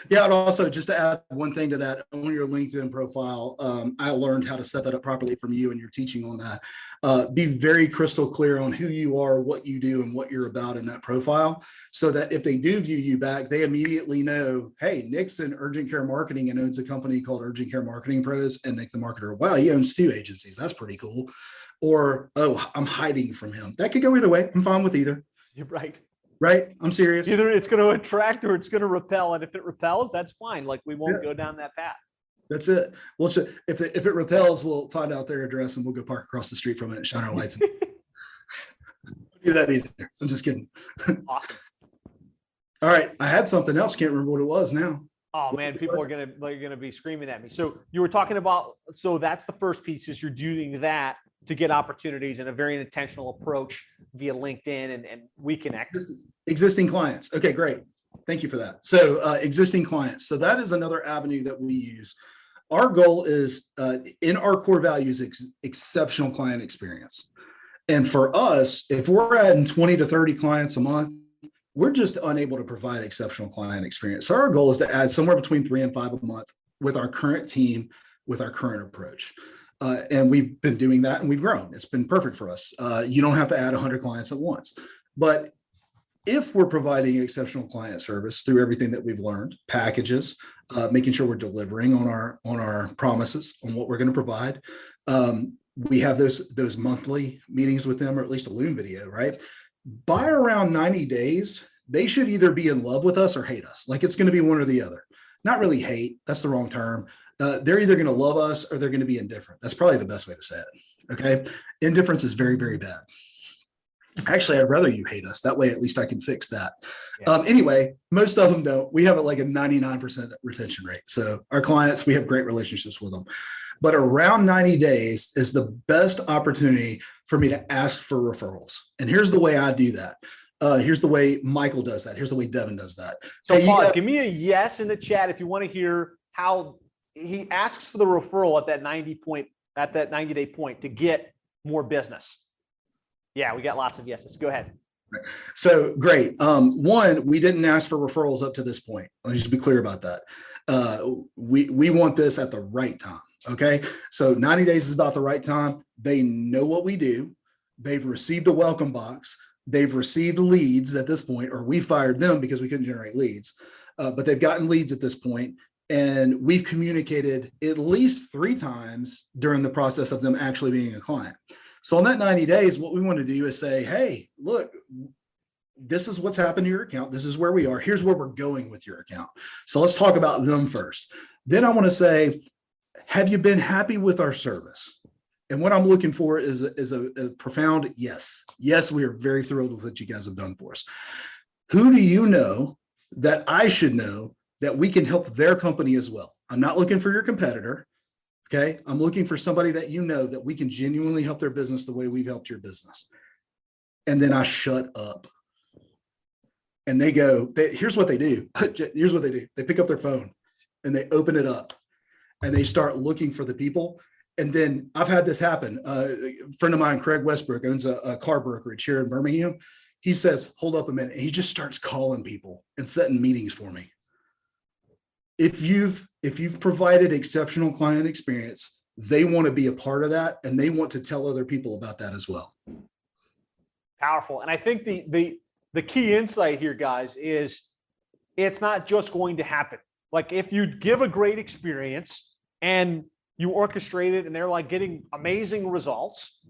Yeah, and also just to add one thing to that, on your LinkedIn profile, I learned how to set that up properly from you and your teaching on that. Be very crystal clear on who you are, what you do, and what you're about in that profile, so that if they do view you back, they immediately know, hey, Nick's in urgent care marketing and owns a company called Urgent Care Marketing Pros, and Nick the marketer, wow, he owns 2 agencies. That's pretty cool. Or, oh, I'm hiding from him. That could go either way. I'm fine with either. You're right. Right? I'm serious. Either it's going to attract or it's going to repel. And if it repels, that's fine. Like, we won't go down that path. That's it. Well, so if it repels, we'll find out their address and we'll go park across the street from it and shine our lights. Don't do that either. I'm just kidding. Awesome. All right. I had something else. Can't remember what it was now. Oh man, people are gonna be screaming at me. So you were talking about, so that's the first piece, is you're doing that to get opportunities and a very intentional approach via LinkedIn and We Connect. Existing clients. Okay, great. Thank you for that. So existing clients. So that is another avenue that we use. Our goal is in our core values, exceptional client experience. And for us, if we're adding 20 to 30 clients a month, we're just unable to provide exceptional client experience. So our goal is to add somewhere between 3 and 5 a month with our current team, with our current approach. And we've been doing that and we've grown. It's been perfect for us. You don't have to add 100 clients at once. But if we're providing exceptional client service through everything that we've learned, packages, making sure we're delivering on our promises on what we're going to provide. We have those monthly meetings with them, or at least a Loom video, right? By around 90 days, they should either be in love with us or hate us. Like, it's going to be one or the other. not really hate. That's the wrong term. They're either going to love us or they're going to be indifferent. That's probably the best way to say it. Okay. Indifference is very, very bad. Actually, I'd rather you hate us. That way, at least I can fix that. Yeah. Anyway, most of them don't. We have like a 99% retention rate. So our clients, we have great relationships with them. But around 90 days is the best opportunity for me to ask for referrals. And here's the way I do that. Here's the way Michael does that. Here's the way Devin does that. So hey, pause, give me a yes in the chat if you want to hear how he asks for the referral at that 90-day point to get more business. Yeah, we got lots of yeses. Go ahead. So great. One, we didn't ask for referrals up to this point. Let me just be clear about that. We want this at the right time. Okay. So 90 days is about the right time. They know what we do. They've received a welcome box. They've received leads at this point, or we fired them because we couldn't generate leads. But they've gotten leads at this point, and we've communicated at least 3 times during the process of them actually being a client. So on that 90 days, what we want to do is say, hey, look, this is what's happened to your account. This is where we are. Here's where we're going with your account. So let's talk about them first. Then I want to say, have you been happy with our service? And what I'm looking for is a profound yes. Yes, we are very thrilled with what you guys have done for us. Who do you know that I should know that we can help their company as well? I'm not looking for your competitor. Okay. I'm looking for somebody that you know that we can genuinely help their business the way we've helped your business. And then I shut up. And they go, here's what they do. Here's what they do. They pick up their phone and they open it up and they start looking for the people. And then I've had this happen. A friend of mine, Craig Westbrook, owns a car brokerage here in Birmingham. He says, hold up a minute. And he just starts calling people and setting meetings for me. If you've provided exceptional client experience, they want to be a part of that, and they want to tell other people about that as well. Powerful. And I think the key insight here, guys, is it's not just going to happen. Like if you give a great experience and you orchestrate it and they're like getting amazing results,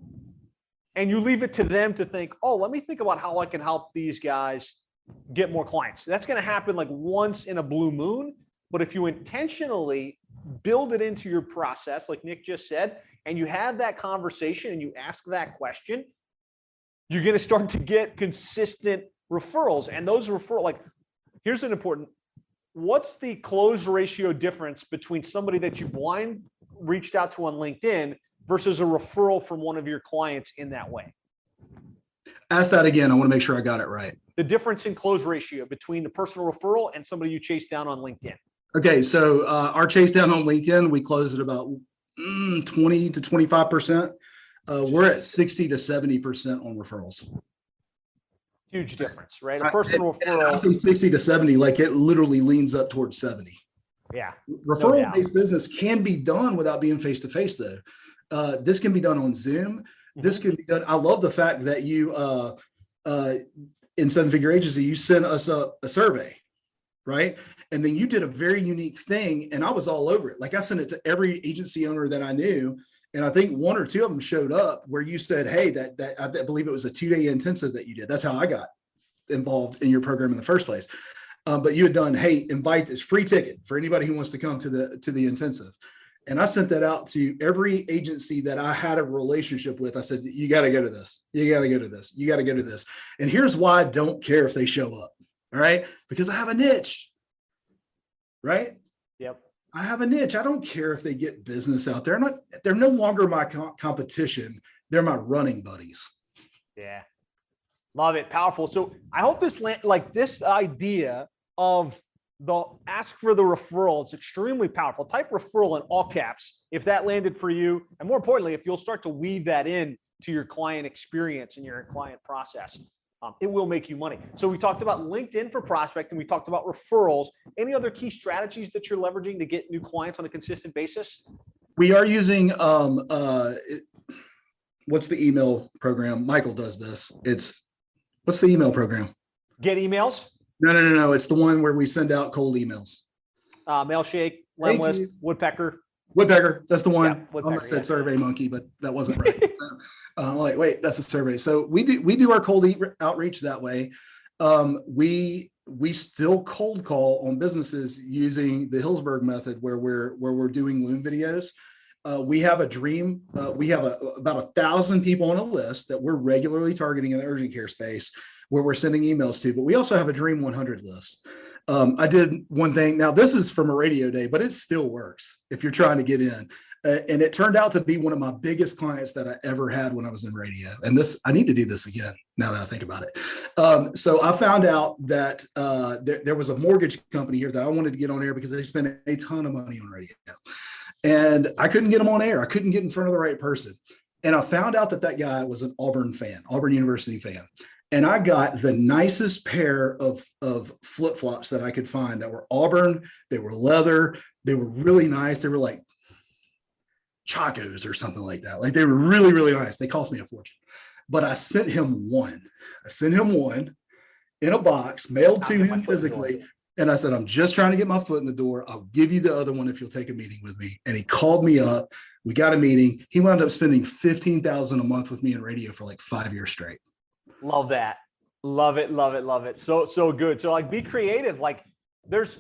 and you leave it to them to think, oh, let me think about how I can help these guys get more clients. That's going to happen like once in a blue moon. But if you intentionally build it into your process, like Nick just said, and you have that conversation and you ask that question, you're going to start to get consistent referrals. And those referrals, like, here's an important, what's the close ratio difference between somebody that you blind reached out to on LinkedIn versus a referral from one of your clients in that way? Ask that again. I want to make sure I got it right. The difference in close ratio between the personal referral and somebody you chase down on LinkedIn. Okay, so our chase down on LinkedIn, we closed at about 20 to 25%. We're at 60 to 70% on referrals. Huge difference, right? A personal referral. I say 60 to 70, like it literally leans up towards 70. Yeah. Referral-based business can be done without being face-to-face, though. This can be done on Zoom. This can be done. I love the fact that you, in Seven Figure Agency, you sent us a survey, right? And then you did a very unique thing, and I was all over it. Like I sent it to every agency owner that I knew, and I think 1 or 2 of them showed up where you said, hey, that I believe it was a 2-day intensive that you did. That's how I got involved in your program in the first place. But you had done, hey, invite this free ticket for anybody who wants to come to the intensive. And I sent that out to every agency that I had a relationship with. I said, you got to go to this. You got to go to this. You got to go to this. And here's why I don't care if they show up. All right. Because I have a niche. Right. Yep. I have a niche. I don't care if they get business out there. They're no longer my competition. They're my running buddies. Yeah. Love it. Powerful. So I hope this idea of the ask for the referral is extremely powerful. Type referral in all caps if that landed for you. And more importantly, if you'll start to weave that in to your client experience and your client process, it will make you money. So we talked about LinkedIn for prospecting. We talked about referrals. Any other key strategies that you're leveraging to get new clients on a consistent basis? We are using, what's the email program? Michael does this. What's the email program? Get emails? No. It's the one where we send out cold emails. Mailshake, Lemlist, Woodpecker. That's the one. Yeah, I almost said Survey Monkey, but that wasn't right. Wait, that's a survey. So we do our cold outreach that way. We we still cold call on businesses using the Hillsburg method, where we're doing Loom videos. We have a dream. We have about 1,000 people on a list that we're regularly targeting in the urgent care space, where we're sending emails to. But we also have a Dream 100 list. I did one thing. Now, this is from a radio day, but it still works if you're trying to get in. And it turned out to be one of my biggest clients that I ever had when I was in radio. And I need to do this again now that I think about it. So I found out that there was a mortgage company here that I wanted to get on air because they spend a ton of money on radio. And I couldn't get them on air. I couldn't get in front of the right person. And I found out that guy was an Auburn University fan. And I got the nicest pair of flip-flops that I could find that were Auburn. They were leather. They were really nice. They were like Chacos or something like that. Like, they were really, really nice. They cost me a fortune. But I sent him one. In a box, mailed to him physically. And I said, I'm just trying to get my foot in the door. I'll give you the other one if you'll take a meeting with me. And he called me up. We got a meeting. He wound up spending $15,000 a month with me in radio for like 5 years straight. Love that. Love it. Love it. Love it. So good. So like, be creative. Like, there's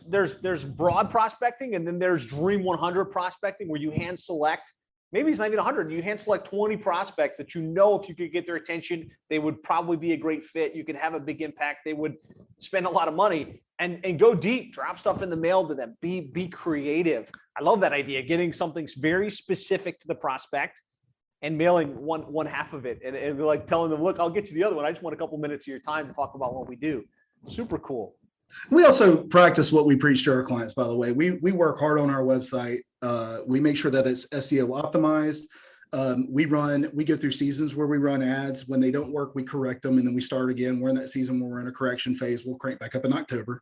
broad prospecting, and then there's Dream 100 prospecting, where you hand select. Maybe it's not even 100. You hand select 20 prospects that you know, if you could get their attention, they would probably be a great fit. You could have a big impact. They would spend a lot of money, and go deep. Drop stuff in the mail to them. Be creative. I love that idea. Getting something very specific to the prospect and mailing one half of it, and like telling them, look, I'll get you the other one. I just want a couple minutes of your time to talk about what we do. Super cool. We also practice what we preach to our clients, by the way. We work hard on our website. We make sure that it's SEO optimized. We go through seasons where we run ads. When they don't work, we correct them, and then we start again. We're in that season where we're in a correction phase. We'll crank back up in October.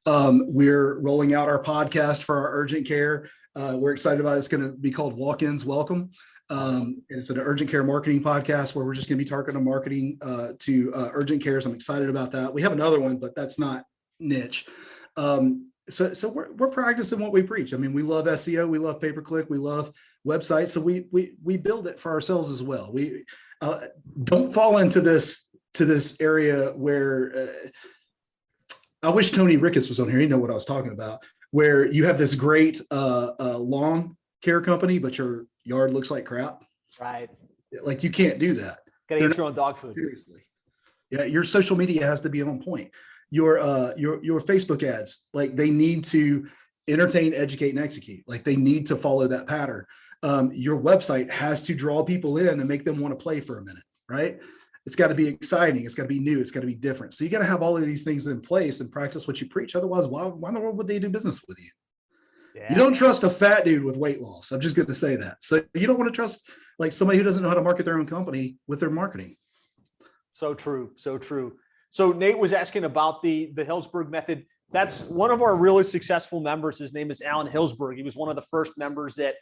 We're rolling out our podcast for our urgent care. We're excited about it. It's going to be called Walk-ins Welcome. And it's an urgent care marketing podcast where we're just going to be targeting marketing to urgent cares. I'm excited about that. We have another one, but that's not niche. So we're practicing what we preach. I mean, we love SEO, we love pay-per-click, we love websites. So we build it for ourselves as well. We don't fall into this area where I wish Tony Ricketts was on here. You know what I was talking about, where you have this great lawn care company, but your yard looks like crap. Right. Like, you can't do that. Gotta eat your own dog food. Seriously. Yeah. Your social media has to be on point. Your Facebook ads, like, they need to entertain, educate, and execute. Like, they need to follow that pattern. Your website has to draw people in and make them want to play for a minute, right? It's got to be exciting. It's got to be new. It's got to be different. So you got to have all of these things in place and practice what you preach. Otherwise, why in the world would they do business with you? Yeah. You don't trust a fat dude with weight loss. I'm just going to say that. So you don't want to trust like somebody who doesn't know how to market their own company with their marketing. So true. So true. So Nate was asking about the Hillsburg method. That's one of our really successful members. His name is Alan Hillsburg. He was one of the first members that,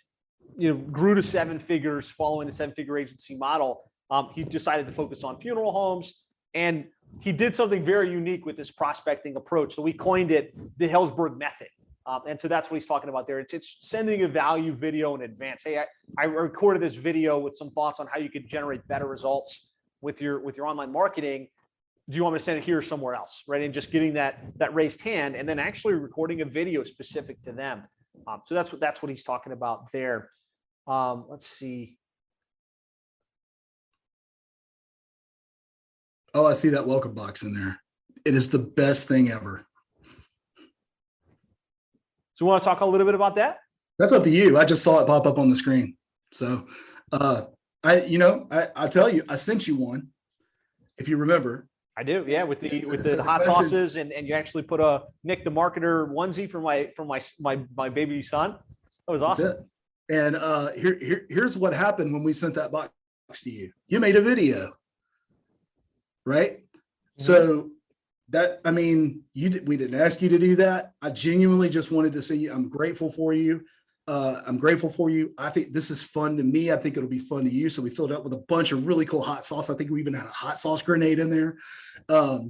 grew to 7 figures following the 7-figure agency model. He decided to focus on funeral homes, and he did something very unique with this prospecting approach. So we coined it the Hillsburg method. And so that's what he's talking about there. It's sending a value video in advance. Hey, I recorded this video with some thoughts on how you could generate better results with your online marketing. Do you want me to send it here or somewhere else? Right. And just getting that raised hand, and then actually recording a video specific to them. So that's what he's talking about there. Let's see. Oh, I see that welcome box in there. It is the best thing ever. So you want to talk a little bit about that? That's up to you. I just saw it pop up on the screen. So I tell you, I sent you one, if you remember. I do, yeah, with the hot sauces, and you actually put a Nick the Marketer onesie for my baby son. That was awesome. And here's what happened when we sent that box to you. You made a video, right? Mm-hmm. So we didn't ask you to do that. I genuinely just wanted to say I'm grateful for you. I think this is fun to me. I think it'll be fun to you. So we filled it up with a bunch of really cool hot sauce. I think we even had a hot sauce grenade in there. The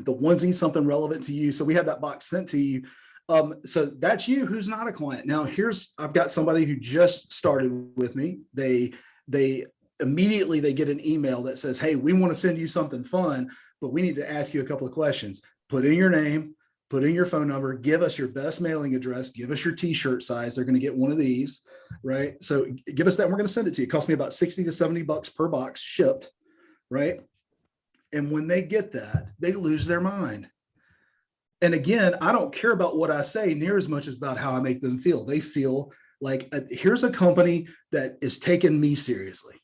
onesie, something relevant to you. So we had that box sent to you. So that's you who's not a client. Now I've got somebody who just started with me. They immediately get an email that says, hey, we want to send you something fun, but we need to ask you a couple of questions. put in your name, put in your phone number, give us your best mailing address, give us your t-shirt size. They're going to get one of these, right? So give us that and we're going to send it to you. It costs me about 60 to 70 bucks per box shipped, right? And when they get that, they lose their mind. And again, I don't care about what I say near as much as about how I make them feel. They feel like here's a company that is taking me seriously.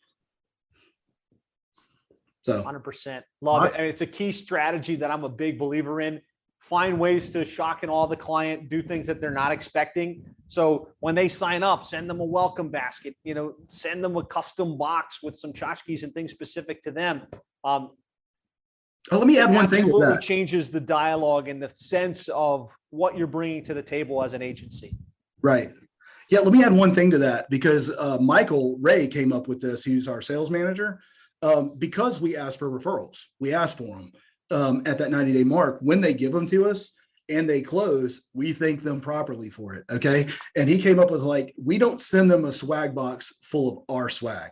So 100%. Love it. And it's a key strategy that I'm a big believer in. Find ways to shock and awe the client, do things that they're not expecting. So when they sign up, send them a welcome basket, send them a custom box with some tchotchkes and things specific to them. Let me add one thing to that. It changes the dialogue and the sense of what you're bringing to the table as an agency. Right. Yeah. Let me add one thing to that because Michael Ray came up with this. He's our sales manager. Because we asked for referrals, we asked for them at that 90-day mark. When they give them to us and they close, we thank them properly for it. Okay. And he came up with we don't send them a swag box full of our swag.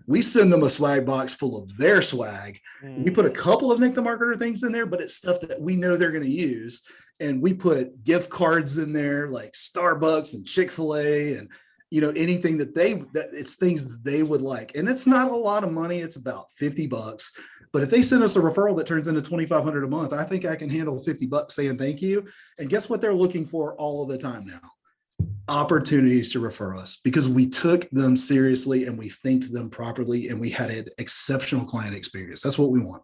We send them a swag box full of their swag. We put a couple of Nick the Marketer things in there, but it's stuff that we know they're going to use. And we put gift cards in there like Starbucks and Chick-fil-A and anything that it's things that they would like. And it's not a lot of money. It's about 50 bucks. But if they send us a referral that turns into 2,500 a month, I think I can handle 50 bucks saying thank you. And guess what they're looking for all of the time now? Opportunities to refer us because we took them seriously and we thanked them properly and we had an exceptional client experience. That's what we want.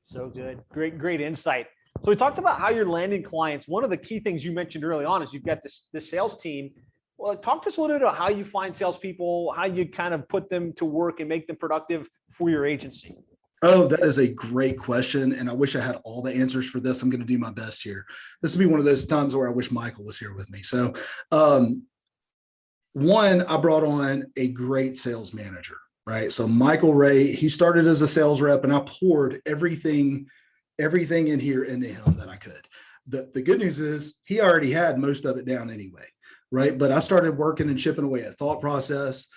So good. Great insight. So we talked about how you're landing clients. One of the key things you mentioned early on is you've got this sales team. Well, talk to us a little bit about how you find salespeople, how you kind of put them to work and make them productive for your agency. Oh, that is a great question. And I wish I had all the answers for this. I'm going to do my best here. This will be one of those times where I wish Michael was here with me. So one, I brought on a great sales manager, right? So Michael Ray, he started as a sales rep and I poured everything in here into him that I could. The good news is he already had most of it down anyway, right? But I started working and chipping away at thought process,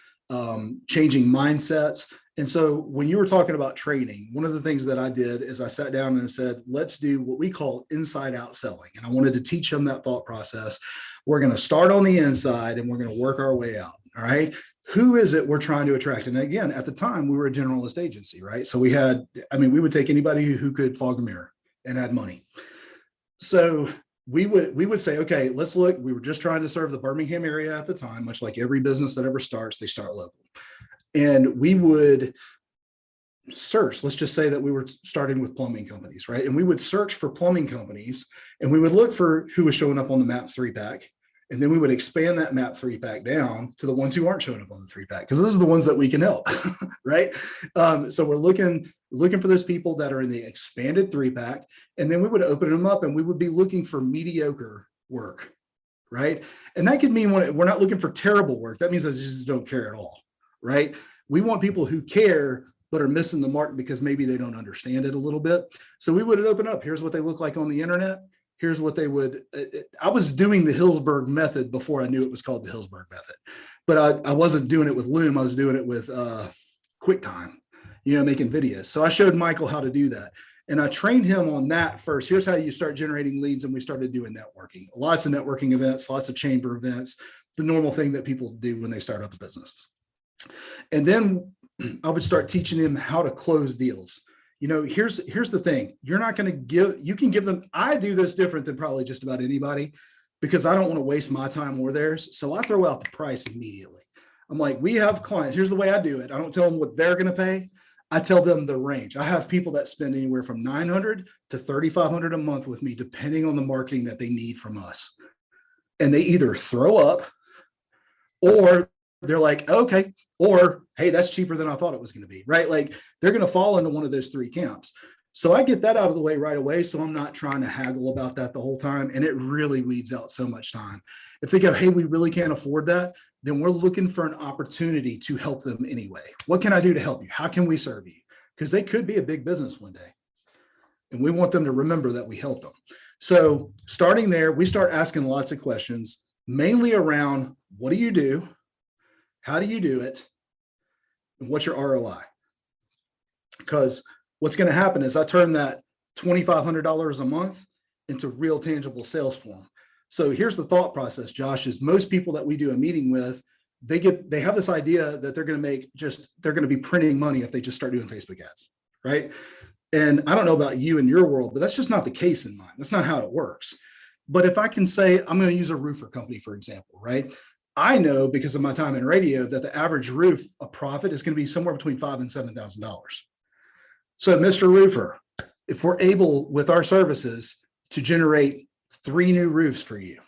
changing mindsets. And so when you were talking about training, one of the things that I did is I sat down and I said, let's do what we call inside out selling. And I wanted to teach them that thought process. We're going to start on the inside and we're going to work our way out. All right. Who is it we're trying to attract? And again, at the time we were a generalist agency, right? So we would take anybody who could fog the mirror and add money. So we would say, okay, let's look. We were just trying to serve the Birmingham area at the time, much like every business that ever starts, they start local. And we would search, let's just say that we were starting with plumbing companies, right? And we would search for plumbing companies and we would look for who was showing up on the MAP 3-pack. And then we would expand that MAP 3-pack down to the ones who aren't showing up on the 3-pack, because those are the ones that we can help, right? So we're looking for those people that are in the expanded 3-pack, and then we would open them up and we would be looking for mediocre work, right? And that could mean we're not looking for terrible work. That means they just don't care at all, right? We want people who care but are missing the mark because maybe they don't understand it a little bit. So we would open up, here's what they look like on the internet. Here's what they would, I was doing the Hillsburg method before I knew it was called the Hillsburg method, but I wasn't doing it with Loom. I was doing it with QuickTime, making videos. So I showed Michael how to do that. And I trained him on that first. Here's how you start generating leads. And we started doing networking, lots of networking events, lots of chamber events, the normal thing that people do when they start up a business. And then I would start teaching him how to close deals. Here's the thing. You're not going to you can give them, I do this different than probably just about anybody because I don't want to waste my time or theirs. So I throw out the price immediately. I'm like, we have clients. Here's the way I do it. I don't tell them what they're going to pay. I tell them the range. I have people that spend anywhere from $900 to $3,500 a month with me, depending on the marketing that they need from us. And they either throw up or they're like, okay, or, hey, that's cheaper than I thought it was going to be, right? Like they're going to fall into one of those three camps. So I get that out of the way right away. So I'm not trying to haggle about that the whole time. And it really weeds out so much time. If they go, hey, we really can't afford that, then we're looking for an opportunity to help them anyway. What can I do to help you? How can we serve you? Because they could be a big business one day. And we want them to remember that we helped them. So starting there, we start asking lots of questions, mainly around what do you do? How do you do it? And what's your ROI? Because what's going to happen is I turn that $2,500 a month into real tangible sales for them. So here's the thought process, Josh, is most people that we do a meeting with, they have this idea that they're going to be printing money if they just start doing Facebook ads, right? And I don't know about you and your world, but that's just not the case in mine. That's not how it works. But if I can say, I'm going to use a roofer company, for example, right? I know because of my time in radio that the average roof, a profit is going to be somewhere between $5,000 and $7,000. So Mr. Roofer, if we're able with our services to generate 3 new roofs for you,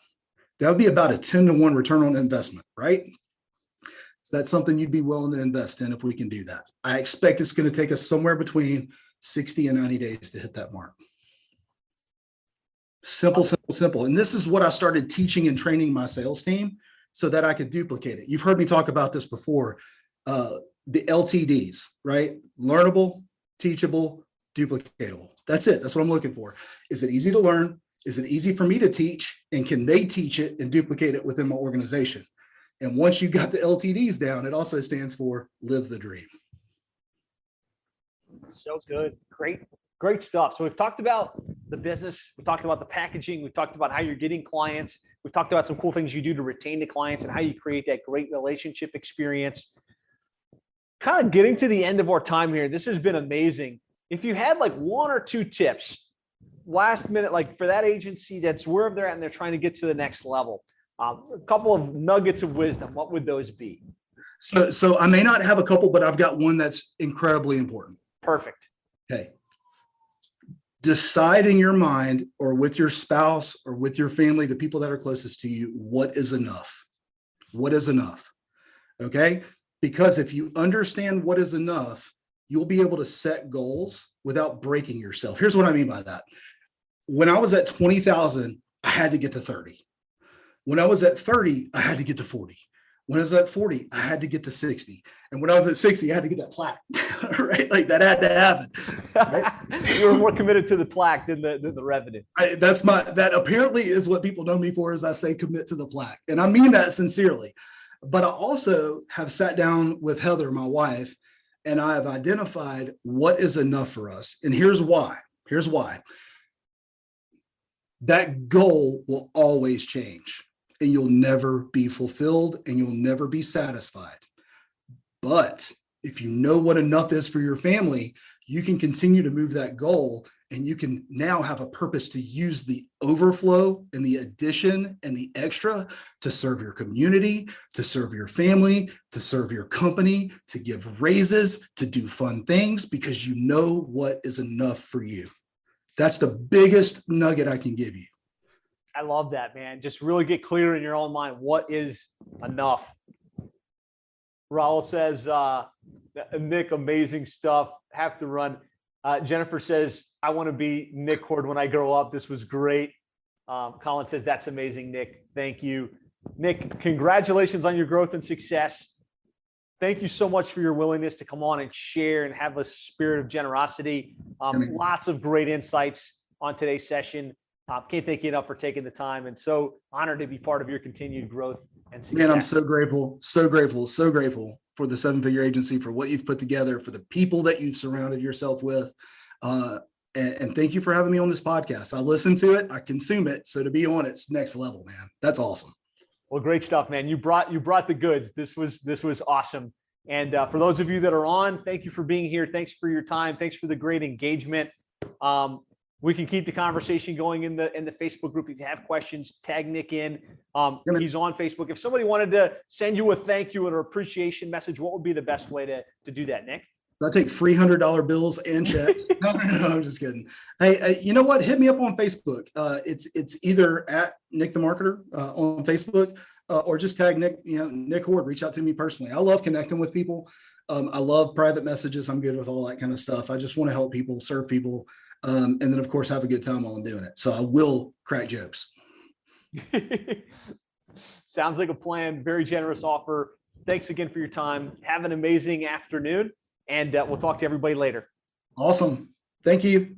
that would be about a 10-to-1 return on investment, right? So that's something you'd be willing to invest in if we can do that. I expect it's going to take us somewhere between 60 and 90 days to hit that mark. Simple, simple, simple. And this is what I started teaching and training my sales team so that I could duplicate it. You've heard me talk about this before, the LTDs, right? Learnable, teachable, duplicatable. That's it. That's what I'm looking for. Is it easy to learn? Is it easy for me to teach? And can they teach it and duplicate it within my organization? And once you got the LTDs down, it also stands for live the dream. So good. Great stuff. So we've talked about the business. We talked about the packaging. We talked about how you're getting clients. We've talked about some cool things you do to retain the clients and how you create that great relationship experience. Kind of getting to the end of our time here. This has been amazing. If you had like 1 or 2 tips last minute, like for that agency that's wherever they're at and they're trying to get to the next level, a couple of nuggets of wisdom, what would those be? So I may not have a couple, but I've got one that's incredibly important. Perfect. Okay. Decide in your mind or with your spouse or with your family, the people that are closest to you, what is enough? What is enough? Okay. Because if you understand what is enough, you'll be able to set goals without breaking yourself. Here's what I mean by that. When I was at 20,000, I had to get to 30. When I was at 30, I had to get to 40. When I was at 40, I had to get to 60. And when I was at 60, I had to get that plaque, right? Like that had to happen. Right? You were more committed to the plaque than the revenue. That apparently is what people know me for, is I say commit to the plaque. And I mean that sincerely. But I also have sat down with Heather, my wife, and I have identified what is enough for us. And here's why. Here's why. That goal will always change. And you'll never be fulfilled and you'll never be satisfied. But if you know what enough is for your family, you can continue to move that goal and you can now have a purpose to use the overflow and the addition and the extra to serve your community, to serve your family, to serve your company, to give raises, to do fun things because you know what is enough for you. That's the biggest nugget I can give you. I love that, man. Just really get clear in your own mind. What is enough? Raul says, Nick, amazing stuff. Have to run. Jennifer says, I want to be Nick Hoard when I grow up. This was great. Colin says, that's amazing, Nick. Thank you. Nick, congratulations on your growth and success. Thank you so much for your willingness to come on and share and have a spirit of generosity. Lots of great insights on today's session. Can't thank you enough for taking the time, and so honored to be part of your continued growth and success. Man, I'm so grateful for the 7-figure agency, for what you've put together, for the people that you've surrounded yourself with. And thank you for having me on this podcast. I listen to it, I consume it. So to be on it's next level, man. That's awesome. Well, great stuff, man. You brought the goods. This was awesome. And for those of you that are on, thank you for being here. Thanks for your time. Thanks for the great engagement. We can keep the conversation going in the Facebook group. If you have questions, tag Nick in. He's on Facebook. If somebody wanted to send you a thank you or appreciation message, what would be the best way to do that, Nick? I take free $100 bills and checks. No, I'm just kidding. Hey, you know what? Hit me up on Facebook. It's either at Nick the Marketer on Facebook or just tag Nick. Nick Hoard. Reach out to me personally. I love connecting with people. I love private messages. I'm good with all that kind of stuff. I just want to help people, serve people. And then, of course, have a good time while I'm doing it. So I will crack jokes. Sounds like a plan. Very generous offer. Thanks again for your time. Have an amazing afternoon, and we'll talk to everybody later. Awesome. Thank you.